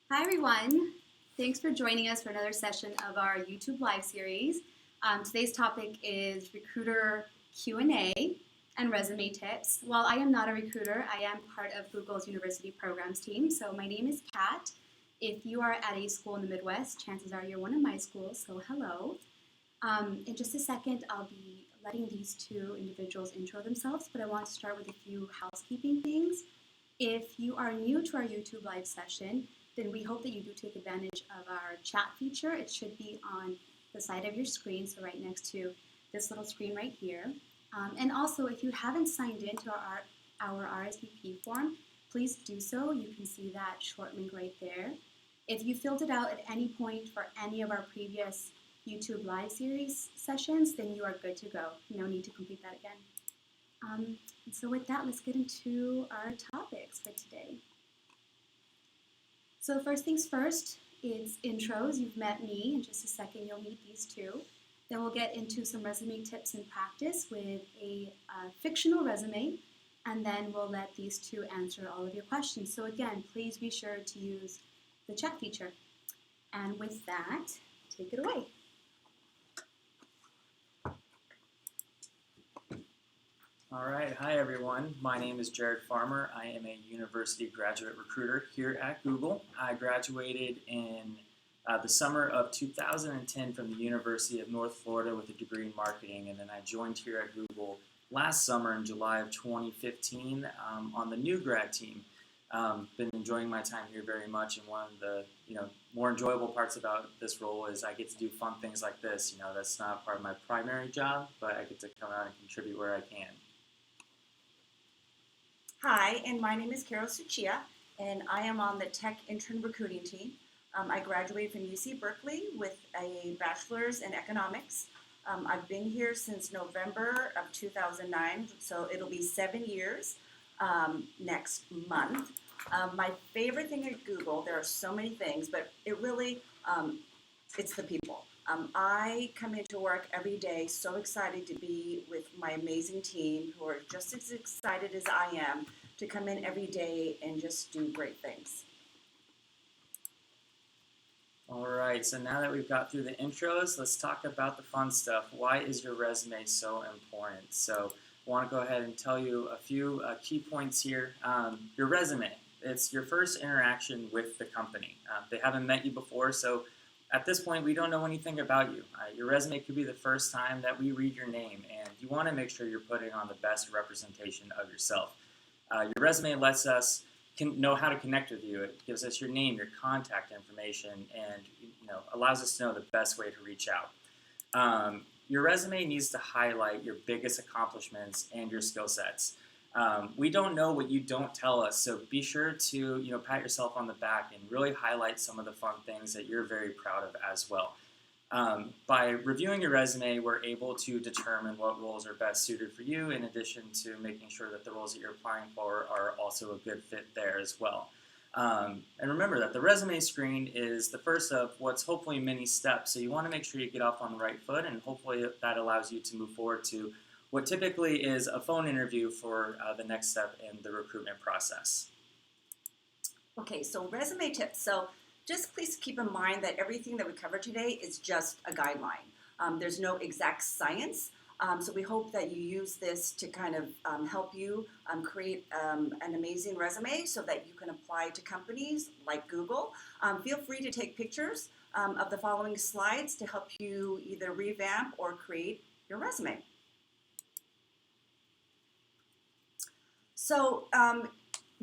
Hi everyone. Thanks for joining us for another session of our YouTube live series. Today's topic is recruiter Q&A and resume tips. While I am not a recruiter, I am part of Google's university programs team. So my name is Kat. If you are at a school in the Midwest, chances are you're one of my schools, so hello. In just a second, I'll be letting these two individuals intro themselves, but I want to start with a few housekeeping things. If you are new to our YouTube live session, then we hope that you do take advantage of our chat feature. It should be on the side of your screen, so right next to this little screen right here. And also, if you haven't signed in to our RSVP form, please do so. You can see that short link right there. If you filled it out at any point for any of our previous YouTube live series sessions, then you are good to go. No need to complete that again. And so with that, let's get into our topics for today. So first things first is intros. You've met me. In just a second, you'll meet these two. Then we'll get into some resume tips and practice with a fictional resume, and then we'll let these two answer all of your questions. So again, please be sure to use the chat feature. And with that, take it away. All right, hi everyone. My name is Jared Farmer. I am a university graduate recruiter here at Google. I graduated in the summer of 2010 from the University of North Florida with a degree in marketing, and then I joined here at Google last summer in July of 2015 on the new grad team. Been enjoying my time here very much, and one of the more enjoyable parts about this role is I get to do fun things like this. That's not part of my primary job, but I get to come out and contribute where I can. Hi, and my name is Carol Suchia, and I am on the Tech Intern Recruiting team. I graduated from UC Berkeley with a bachelor's in economics. I've been here since November of 2009, so it'll be 7 years next month. My favorite thing at Google, there are so many things, but it really, it's the people. I come into work every day so excited to be with my amazing team who are just as excited as I am to come in every day and just do great things. All right, so now that we've got through the intros, let's talk about the fun stuff. Why is your resume so important? So I want to go ahead and tell you a few key points here. Your resume, it's your first interaction with the company. They haven't met you before, so at this point, we don't know anything about you. Your resume could be the first time that we read your name, and you want to make sure you're putting on the best representation of yourself. Your resume lets us know how to connect with you. It gives us your name, your contact information, and allows us to know the best way to reach out. Your resume needs to highlight your biggest accomplishments and your skill sets. We don't know what you don't tell us, so be sure to pat yourself on the back and really highlight some of the fun things that you're very proud of as well. By reviewing your resume, we're able to determine what roles are best suited for you, in addition to making sure that the roles that you're applying for are also a good fit there as well. And remember that the resume screen is the first of what's hopefully many steps, so you want to make sure you get off on the right foot, and hopefully that allows you to move forward to what typically is a phone interview for the next step in the recruitment process. Okay, so resume tips. So just please keep in mind that everything that we cover today is just a guideline. There's no exact science, so we hope that you use this to kind of help you create an amazing resume so that you can apply to companies like Google. Feel free to take pictures of the following slides to help you either revamp or create your resume. So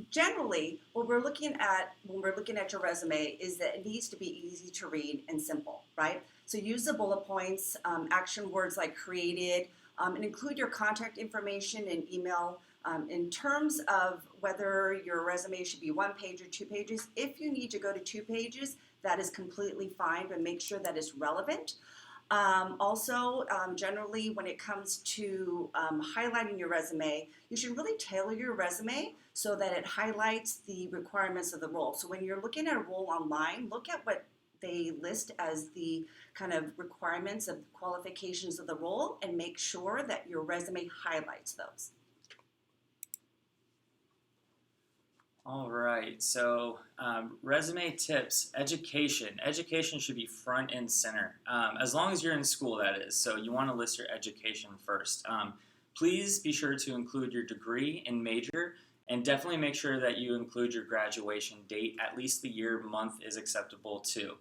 generally, what we're looking at when we're looking at your resume is that it needs to be easy to read and simple, right? So use the bullet points, action words like created, and include your contact information and email. In terms of whether your resume should be 1 page or 2 pages, if you need to go to 2 pages, that is completely fine, but make sure that it's relevant. Generally, when it comes to highlighting your resume, you should really tailor your resume so that it highlights the requirements of the role. So when you're looking at a role online, look at what they list as the kind of requirements of qualifications of the role and make sure that your resume highlights those. All right, so resume tips, education. Education should be front and center, as long as you're in school, that is. So you want to list your education first. Please be sure to include your degree and major, and definitely make sure that you include your graduation date. At least the year, month is acceptable too.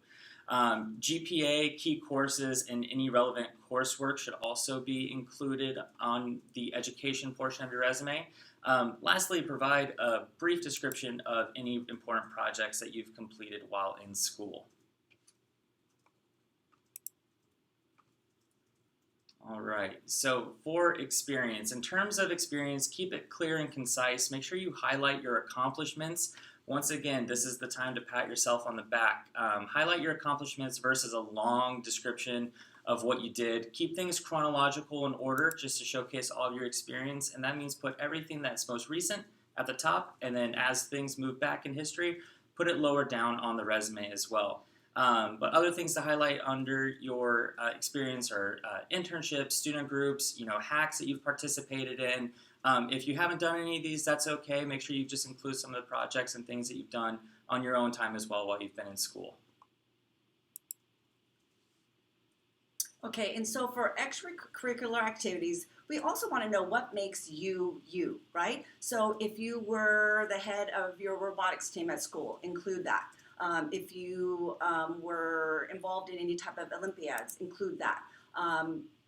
GPA, key courses, and any relevant coursework should also be included on the education portion of your resume. Lastly, provide a brief description of any important projects that you've completed while in school. All right, so for experience, in terms of experience, keep it clear and concise. Make sure you highlight your accomplishments. Once again, this is the time to pat yourself on the back. Highlight your accomplishments versus a long description of what you did. Keep things chronological in order just to showcase all of your experience, and that means put everything that's most recent at the top, and then as things move back in history, put it lower down on the resume as well. But other things to highlight under your experience are internships, student groups, hacks that you've participated in. If you haven't done any of these, that's okay. Make sure you just include some of the projects and things that you've done on your own time as well while you've been in school. Okay, and so for extracurricular activities, we also want to know what makes you, you, right? So if you were the head of your robotics team at school, include that. If you were involved in any type of Olympiads, include that.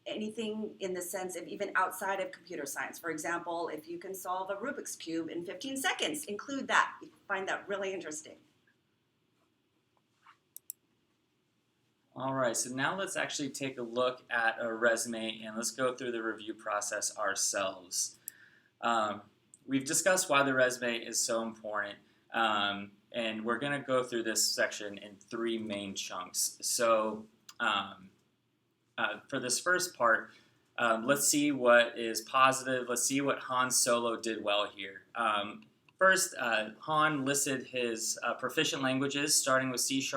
Anything in the sense of even outside of computer science. For example, if you can solve a Rubik's Cube in 15 seconds, include that. You find that really interesting. All right, so now let's actually take a look at a resume and let's go through the review process ourselves. We've discussed why the resume is so important, and we're going to go through this section in three main chunks. So for this first part, let's see what is positive. Let's see what Han Solo did well here. First, Han listed his proficient languages, starting with C#,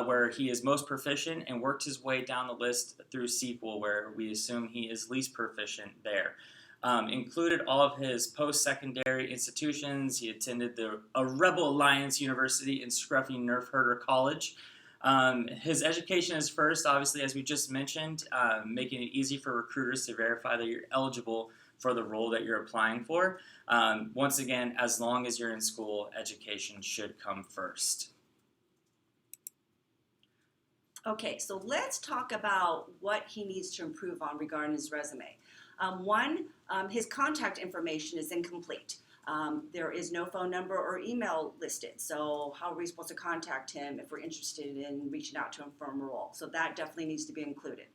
where he is most proficient, and worked his way down the list through SQL, where we assume he is least proficient there. Included all of his post-secondary institutions. He attended a Rebel Alliance University in scruffy Nerf Herder College. His education is first, obviously, as we just mentioned, making it easy for recruiters to verify that you're eligible for the role that you're applying for. Once again, as long as you're in school, education should come first. Okay, so let's talk about what he needs to improve on regarding his resume. His contact information is incomplete. There is no phone number or email listed, so how are we supposed to contact him if we're interested in reaching out to him for a role? So that definitely needs to be included.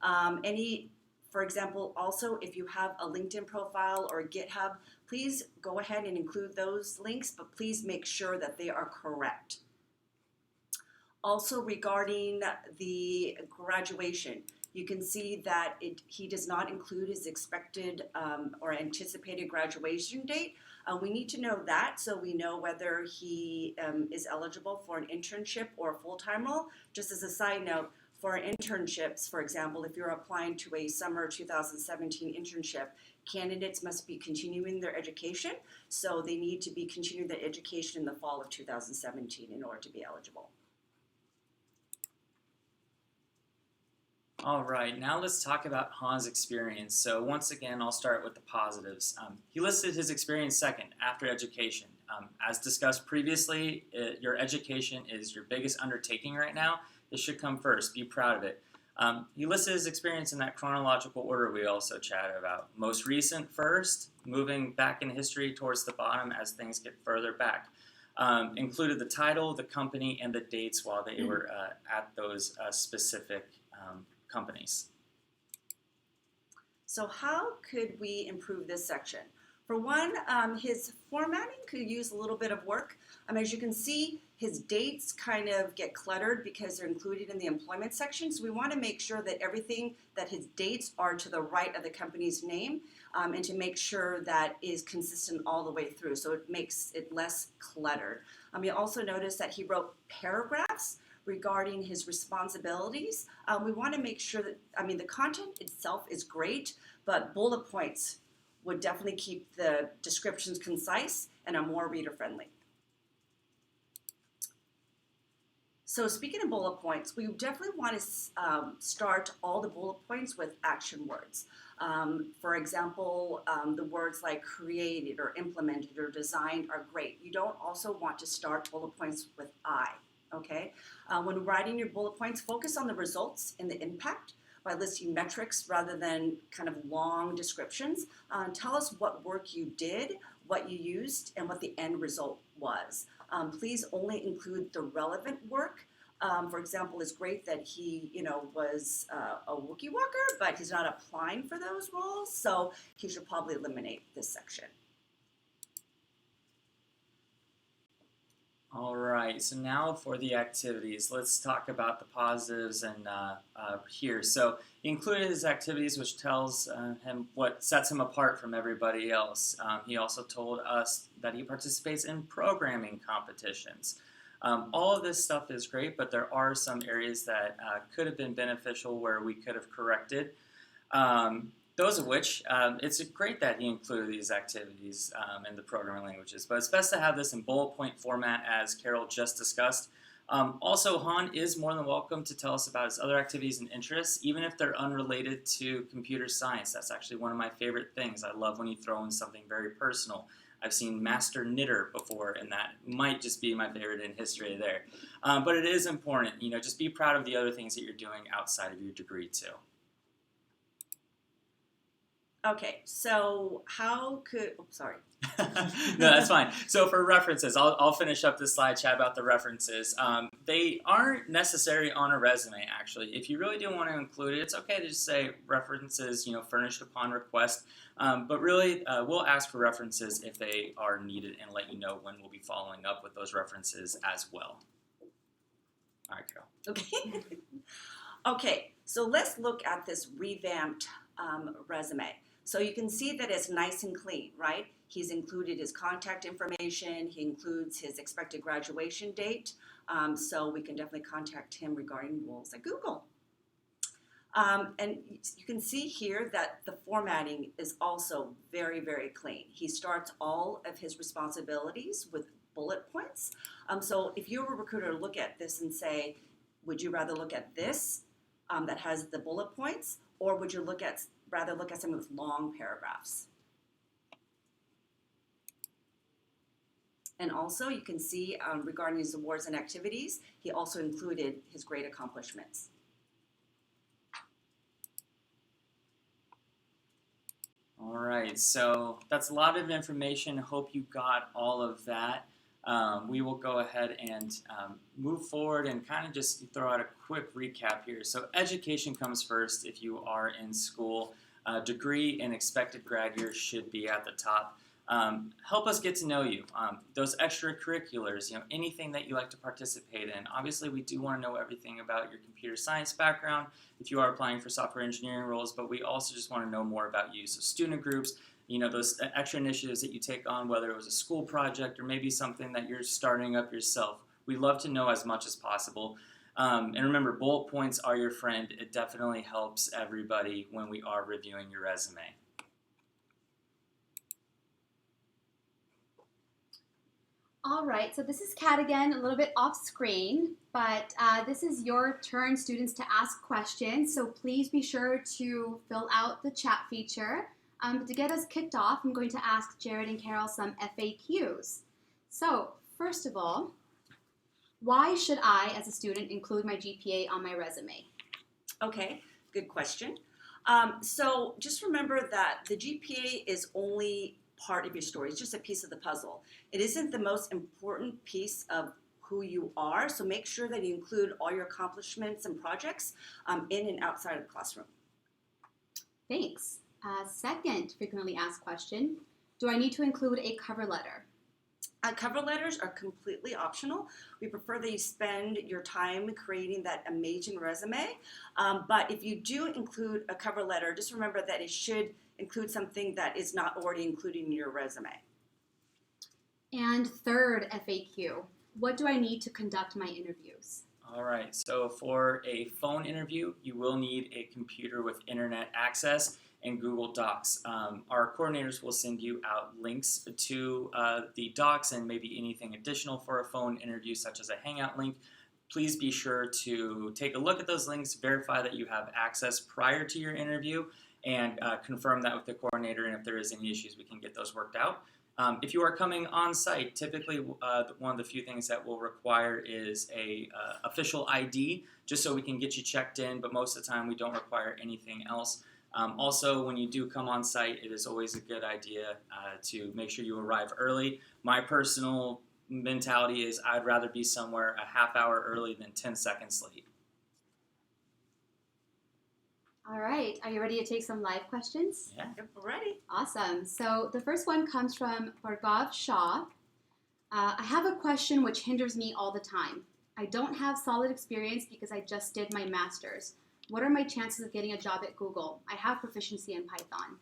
For example, also, if you have a LinkedIn profile or a GitHub, please go ahead and include those links, but please make sure that they are correct. Also, regarding the graduation, you can see that he does not include his expected or anticipated graduation date. We need to know that so we know whether he is eligible for an internship or a full-time role. Just as a side note, for internships, for example, if you're applying to a summer 2017 internship, candidates must be continuing their education, so they need to be continuing their education in the fall of 2017 in order to be eligible. All right, now let's talk about Han's experience. So once again, I'll start with the positives. He listed his experience second, after education. As discussed previously, your education is your biggest undertaking right now. It should come first. Be proud of it. He listed his experience in that chronological order we also chatted about. Most recent first, moving back in history towards the bottom as things get further back. Included the title, the company, and the dates while they were at those specific companies. So how could we improve this section? For one, his formatting could use a little bit of work. As you can see, his dates kind of get cluttered because they're included in the employment section. So we want to make sure that everything, that his dates are to the right of the company's name, and to make sure that is consistent all the way through. So it makes it less cluttered. You also notice that he wrote paragraphs regarding his responsibilities. We want to make sure that, the content itself is great, but bullet points would definitely keep the descriptions concise, and are more reader-friendly. So speaking of bullet points, we definitely want to start all the bullet points with action words. For example, the words like created or implemented or designed are great. You don't also want to start bullet points with I, okay? When writing your bullet points, focus on the results and the impact by listing metrics rather than kind of long descriptions. Tell us what work you did, what you used, and what the end result was. Please only include the relevant work. For example, it's great that he, was a Wookiee walker, but he's not applying for those roles, so he should probably eliminate this section. All right, so now for the activities, let's talk about the positives and here. So he included his activities, which tells him what sets him apart from everybody else. He also told us that he participates in programming competitions. All of this stuff is great, but there are some areas that could have been beneficial where we could have corrected. Those of which, it's great that he included these activities in the programming languages, but it's best to have this in bullet point format as Carol just discussed. Also, Han is more than welcome to tell us about his other activities and interests, even if they're unrelated to computer science. That's actually one of my favorite things. I love when you throw in something very personal. I've seen Master Knitter before, and that might just be my favorite in history there. But it is important, just be proud of the other things that you're doing outside of your degree too. Okay, so how could, sorry. No, that's fine. So for references, I'll finish up this slide chat about the references. They aren't necessary on a resume, actually. If you really do want to include it, it's okay to just say references, furnished upon request. But really, we'll ask for references if they are needed and let you know when we'll be following up with those references as well. All right, Carol. Okay. Okay, so let's look at this revamped resume. So you can see that it's nice and clean, right? He's included his contact information. He includes his expected graduation date. So we can definitely contact him regarding roles at Google. And you can see here that the formatting is also very, very clean. He starts all of his responsibilities with bullet points. So if you were a recruiter, look at this and say, would you rather look at this that has the bullet points, or would you rather look at something with long paragraphs? And also, you can see regarding his awards and activities, he also included his great accomplishments. All right, so that's a lot of information. Hope you got all of that. We will go ahead and move forward and kind of just throw out a quick recap here. So education comes first if you are in school. Degree and expected grad year should be at the top. Help us get to know you. Those extracurriculars, anything that you like to participate in. Obviously, we do want to know everything about your computer science background if you are applying for software engineering roles, but we also just want to know more about you. So student groups, those extra initiatives that you take on, whether it was a school project or maybe something that you're starting up yourself. We'd love to know as much as possible. And remember, bullet points are your friend. It definitely helps everybody when we are reviewing your resume. All right, so this is Kat again, a little bit off screen, but this is your turn, students, to ask questions. So please be sure to fill out the chat feature. But to get us kicked off, I'm going to ask Jared and Carol some FAQs. So first of all, why should I, as a student, include my GPA on my resume? Okay, good question. So just remember that the GPA is only part of your story. It's just a piece of the puzzle. It isn't the most important piece of who you are, so make sure that you include all your accomplishments and projects in and outside of the classroom. Thanks. Second frequently asked question, do I need to include a cover letter? Cover letters are completely optional. We prefer that you spend your time creating that amazing resume. But if you do include a cover letter, just remember that it should include something that is not already included in your resume. And third FAQ, what do I need to conduct my interviews? All right, so for a phone interview, you will need a computer with internet access. and Google Docs. Our coordinators will send you out links to the docs and maybe anything additional for a phone interview, such as a Hangout link. Please be sure to take a look at those links, verify that you have access prior to your interview, and confirm that with the coordinator, and if there is any issues, we can get those worked out. If you are coming on site, typically one of the few things that we'll require is a official ID, just so we can get you checked in, but most of the time we don't require anything else. Also, when you do come on site, it is always a good idea to make sure you arrive early. My personal mentality is I'd rather be somewhere a half hour early than 10 seconds late. All right, are you ready to take some live questions? Yeah. Yep, we're ready. Awesome. So the first one comes from Bhargav Shah. I have a question which hinders me all the time. I don't have solid experience because I just did my master's. What are my chances of getting a job at Google? I have proficiency in Python.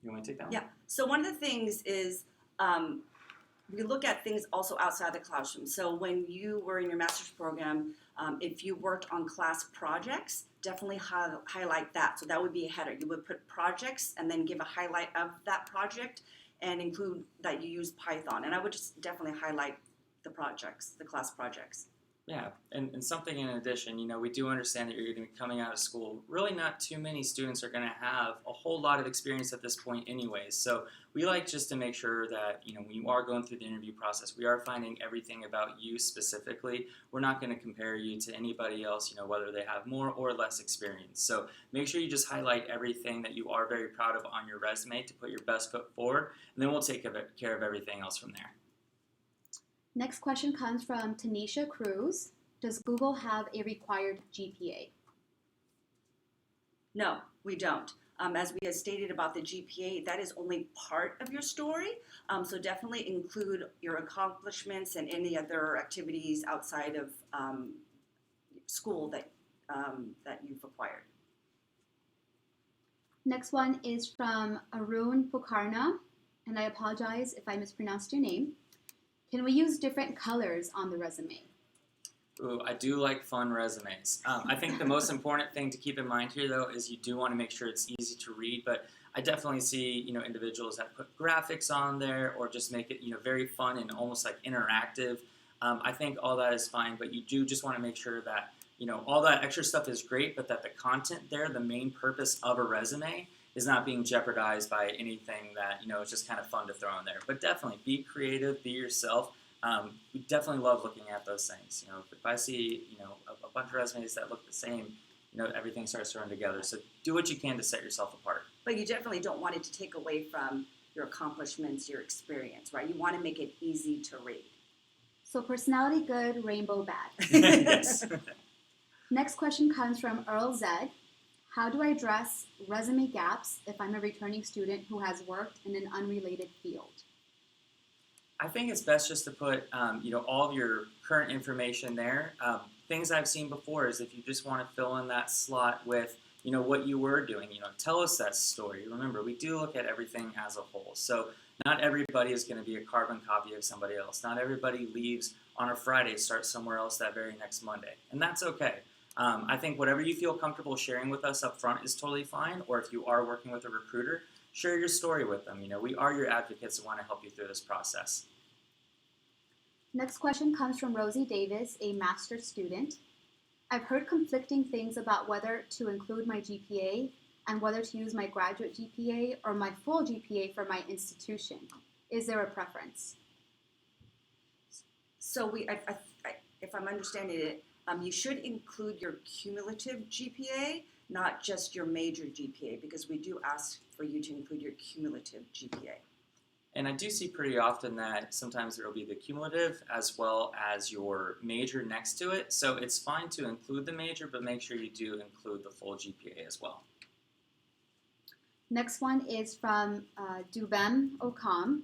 You want to take that one? Yeah. So one of the things is we look at things also outside the classroom. So when you were in your master's program, if you worked on class projects, definitely highlight that. So that would be a header. You would put projects and then give a highlight of that project and include that you use Python. And I would just definitely highlight the projects, the class projects. Yeah, and something in addition, we do understand that you're going to be coming out of school. Really not too many students are going to have a whole lot of experience at this point anyways. So we like just to make sure that, when you are going through the interview process, we are finding everything about you specifically. We're not going to compare you to anybody else, whether they have more or less experience. So make sure you just highlight everything that you are very proud of on your resume to put your best foot forward, and then we'll take care of everything else from there. Next question comes from Tanisha Cruz. Does Google have a required GPA? No, we don't. As we had stated about the GPA, that is only part of your story. So definitely include your accomplishments and any other activities outside of school that you've acquired. Next one is from Arun Pukarna, and I apologize if I mispronounced your name. Can we use different colors on the resume? Ooh, I do like fun resumes. I think the most important thing to keep in mind here, though, is you do want to make sure it's easy to read. But I definitely see, individuals that put graphics on there or just make it, very fun and almost like interactive. I think all that is fine, but you do just want to make sure that, all that extra stuff is great, but that the content there, the main purpose of a resume, is not being jeopardized by anything that, it's just kind of fun to throw in there. But definitely be creative, be yourself. We definitely love looking at those things. If I see, a bunch of resumes that look the same, everything starts to run together. So do what you can to set yourself apart. But you definitely don't want it to take away from your accomplishments, your experience, right? You want to make it easy to read. So personality good, rainbow bad. Yes. Next question comes from Earl Zed. How do I address resume gaps if I'm a returning student who has worked in an unrelated field? I think it's best just to put, all of your current information there. Things I've seen before is if you just want to fill in that slot with, what you were doing, tell us that story. Remember, we do look at everything as a whole. So not everybody is going to be a carbon copy of somebody else. Not everybody leaves on a Friday, starts somewhere else that very next Monday. And that's okay. I think whatever you feel comfortable sharing with us up front is totally fine. Or if you are working with a recruiter, share your story with them. We are your advocates and want to help you through this process. Next question comes from Rosie Davis, a master's student. I've heard conflicting things about whether to include my GPA and whether to use my graduate GPA or my full GPA for my institution. Is there a preference? So if I'm understanding it, you should include your cumulative GPA, not just your major GPA, because we do ask for you to include your cumulative GPA. And I do see pretty often that sometimes there will be the cumulative as well as your major next to it. So it's fine to include the major, but make sure you do include the full GPA as well. Next one is from Dubem Okam.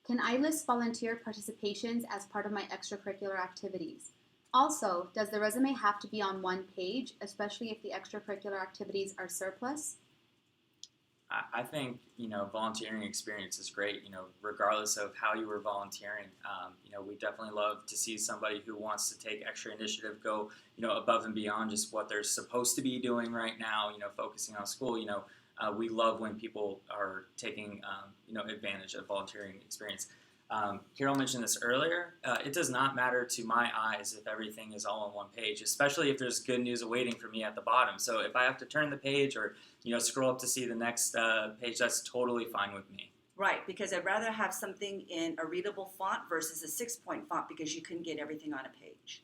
Can I list volunteer participations as part of my extracurricular activities? Also, does the resume have to be on one page, especially if the extracurricular activities are surplus? I think, volunteering experience is great, regardless of how you were volunteering. We definitely love to see somebody who wants to take extra initiative go, above and beyond just what they're supposed to be doing right now, focusing on school. We love when people are taking, advantage of volunteering experience. Carol mentioned this earlier. It does not matter to my eyes if everything is all on one page, especially if there's good news awaiting for me at the bottom. So if I have to turn the page or scroll up to see the next page, that's totally fine with me. Right, because I'd rather have something in a readable font versus a 6-point font because you couldn't get everything on a page.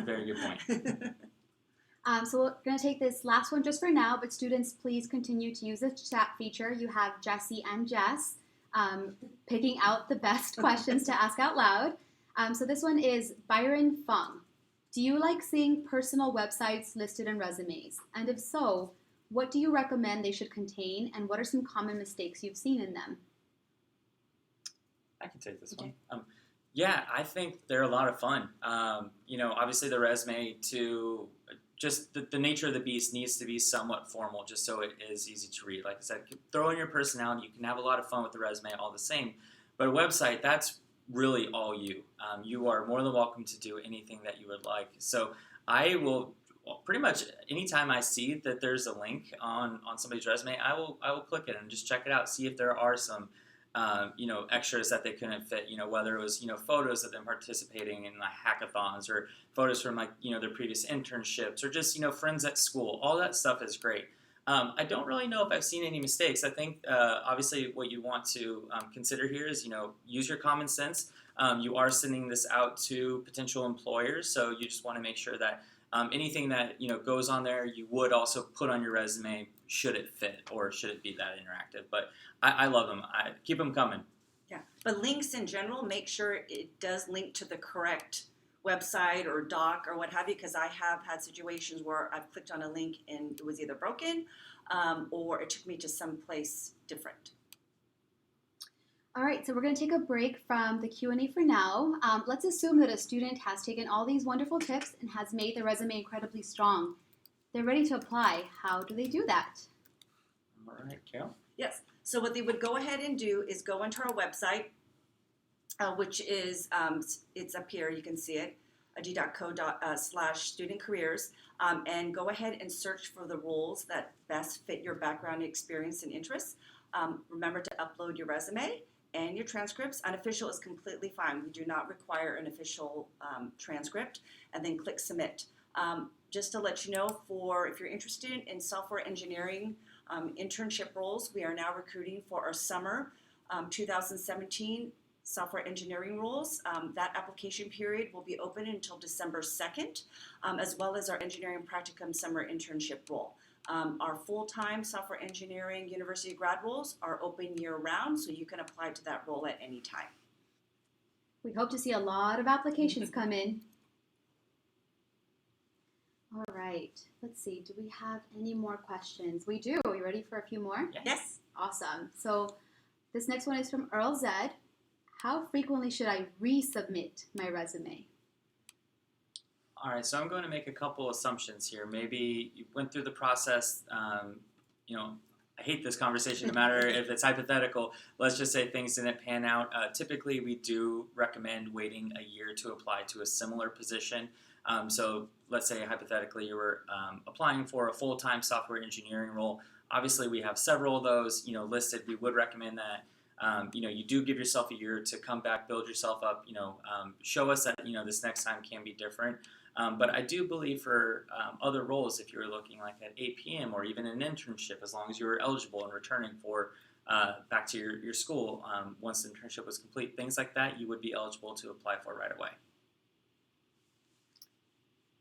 Very good point. So we're going to take this last one just for now, but students, please continue to use the chat feature. You have Jessie and Jess picking out the best questions to ask out loud. So this one is Byron Fung. Do you like seeing personal websites listed in resumes? And if so, what do you recommend they should contain, and what are some common mistakes you've seen in them? I can take this one. Yeah, I think they're a lot of fun. Obviously the resume to just the nature of the beast needs to be somewhat formal just so it is easy to read. Like I said, throw in your personality. You can have a lot of fun with the resume all the same. But a website, that's really all you. You are more than welcome to do anything that you would like. So I will pretty much anytime I see that there's a link on somebody's resume, I will click it and just check it out, see if there are some extras that they couldn't fit, whether it was, photos of them participating in hackathons or photos from their previous internships or just, friends at school. All that stuff is great. I don't really know if I've seen any mistakes. I think obviously what you want to consider here is, use your common sense. You are sending this out to potential employers, so you just want to make sure that anything that goes on there, you would also put on your resume. Should it fit or should it be that interactive? But I love them. I keep them coming. Yeah, but links in general, make sure it does link to the correct website or doc or what have you, because I have had situations where I've clicked on a link and it was either broken or it took me to some place different. All right, so we're going to take a break from the Q&A for now. Let's assume that a student has taken all these wonderful tips and has made their resume incredibly strong. They're ready to apply. How do they do that? All right, Carol? Yes. So what they would go ahead and do is go into our website, which is, it's up here, you can see it, d.co/student careers, and go ahead and search for the roles that best fit your background, experience, and interests. Remember to upload your resume and your transcripts. Unofficial is completely fine. We do not require an official transcript, and then click submit. Just to let you know, if you're interested in software engineering internship roles, we are now recruiting for our summer 2017 software engineering roles. That application period will be open until December 2nd, as well as our engineering practicum summer internship role. Our full-time software engineering university grad roles are open year-round, so you can apply to that role at any time. We hope to see a lot of applications come in. All right, let's see. Do we have any more questions? We do. Are you ready for a few more? Yes. Awesome. So this next one is from Earl Zed. How frequently should I resubmit my resume? All right, so I'm going to make a couple assumptions here. Maybe you went through the process, I hate this conversation no matter if it's hypothetical. Let's just say things didn't pan out. Typically, we do recommend waiting a year to apply to a similar position. So let's say hypothetically you were applying for a full-time software engineering role. Obviously, we have several of those listed. We would recommend that you do give yourself a year to come back, build yourself up, show us that this next time can be different. But I do believe for other roles, if you're looking like at APM or even an internship, as long as you were eligible and returning for back to your school, once the internship was complete, things like that, you would be eligible to apply for right away.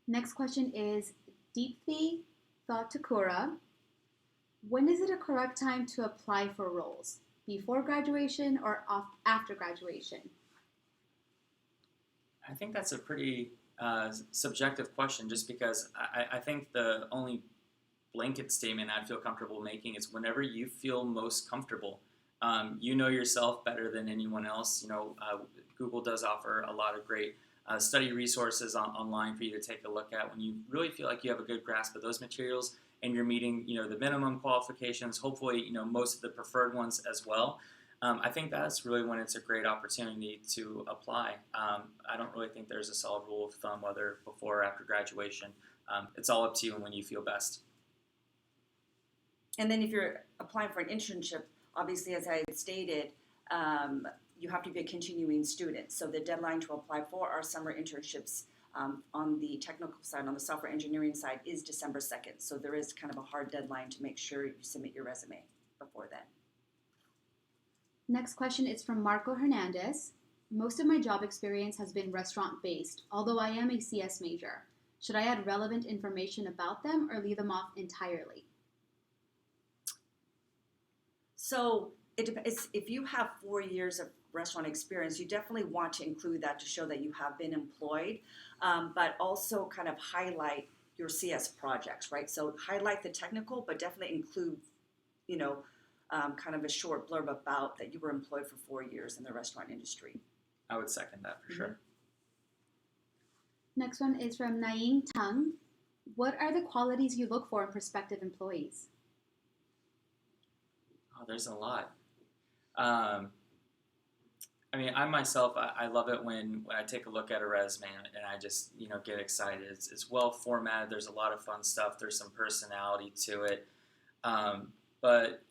Next question is Deepthi Thoughtakura. When is it a correct time to apply for roles? Before graduation or after graduation? I think that's a pretty subjective question, just because I think the only blanket statement I'd feel comfortable making is whenever you feel most comfortable. You know yourself better than anyone else. Google does offer a lot of great study resources online for you to take a look at. When you really feel like you have a good grasp of those materials and you're meeting, the minimum qualifications, hopefully, most of the preferred ones as well. I think that's really when it's a great opportunity to apply. I don't really think there's a solid rule of thumb whether before or after graduation. It's all up to you and when you feel best. And then if you're applying for an internship, obviously, as I had stated, you have to be a continuing student. So the deadline to apply for our summer internships on the technical side, on the software engineering side, is December 2nd. So there is kind of a hard deadline to make sure you submit your resume before then. Next question is from Marco Hernandez. Most of my job experience has been restaurant-based, although I am a CS major. Should I add relevant information about them or leave them off entirely? So it depends. If you have 4 years of restaurant experience, you definitely want to include that to show that you have been employed, but also kind of highlight your CS projects, right? So highlight the technical, but definitely include, kind of a short blurb about that you were employed for 4 years in the restaurant industry. I would second that for sure. Next one is from Naing Tang. What are the qualities you look for in prospective employees? Oh, there's a lot. I myself, I love it when I take a look at a resume and I just, get excited. It's well formatted. There's a lot of fun stuff. There's some personality to it. But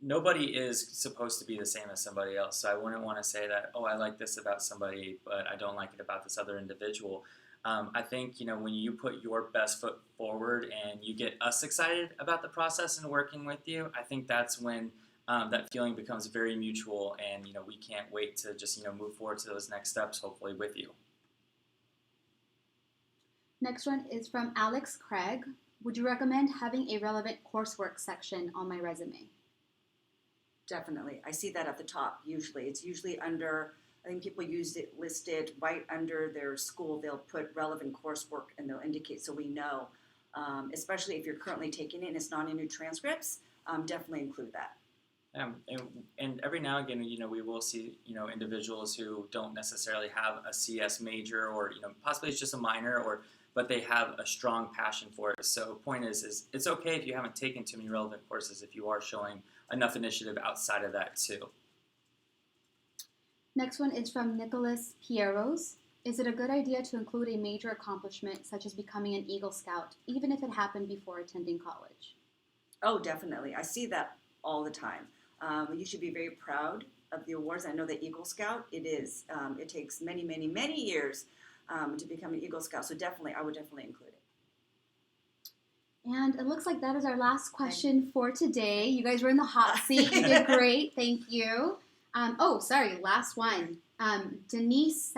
nobody is supposed to be the same as somebody else. So I wouldn't want to say that, oh, I like this about somebody, but I don't like it about this other individual. I think, when you put your best foot forward and you get us excited about the process and working with you, I think that's when that feeling becomes very mutual and, we can't wait to just, move forward to those next steps, hopefully with you. Next one is from Alex Craig. Would you recommend having a relevant coursework section on my resume? Definitely. I see that at the top usually. It's usually under, I think people use it listed right under their school. They'll put relevant coursework and they'll indicate so we know, especially if you're currently taking it and it's not in your transcripts, definitely include that. And every now and again, we will see, individuals who don't necessarily have a CS major or, possibly it's just a minor but they have a strong passion for it. So point is it's okay if you haven't taken too many relevant courses if you are showing enough initiative outside of that too. Next one is from Nicholas Pieros. Is it a good idea to include a major accomplishment such as becoming an Eagle Scout, even if it happened before attending college? Oh, definitely. I see that all the time. You should be very proud of the awards. I know that Eagle Scout, it takes many, many, many years to become an Eagle Scout. So I would definitely include it. And it looks like that is our last question for today. You guys were in the hot seat. You did great. Thank you. Last one. Denise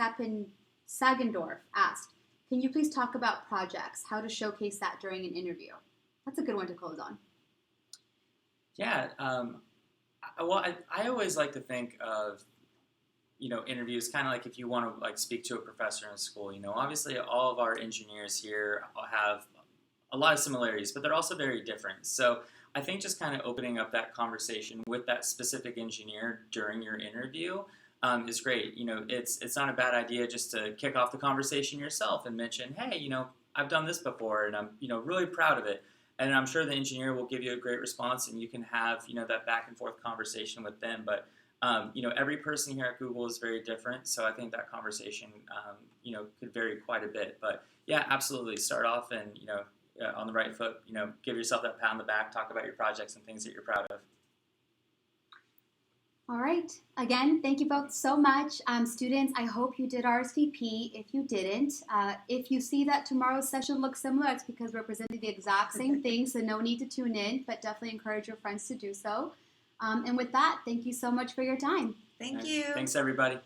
Sagendorf asked, can you please talk about projects, how to showcase that during an interview? That's a good one to close on. Yeah. I always like to think of, interviews kind of like if you want to speak to a professor in school. Obviously all of our engineers here have a lot of similarities, but they're also very different. So I think just kind of opening up that conversation with that specific engineer during your interview is great. It's not a bad idea just to kick off the conversation yourself and mention, hey, I've done this before and I'm, really proud of it. And I'm sure the engineer will give you a great response and you can have, that back and forth conversation with them. But, every person here at Google is very different. So I think that conversation, could vary quite a bit. But yeah, absolutely. Start off and, on the right foot, give yourself that pat on the back, talk about your projects and things that you're proud of. All right. Again, thank you both so much. Students, I hope you did RSVP. If you didn't, if you see that tomorrow's session looks similar, it's because we're presenting the exact same thing, so no need to tune in, but definitely encourage your friends to do so. And with that, thank you so much for your time. Thank you. Thanks, everybody.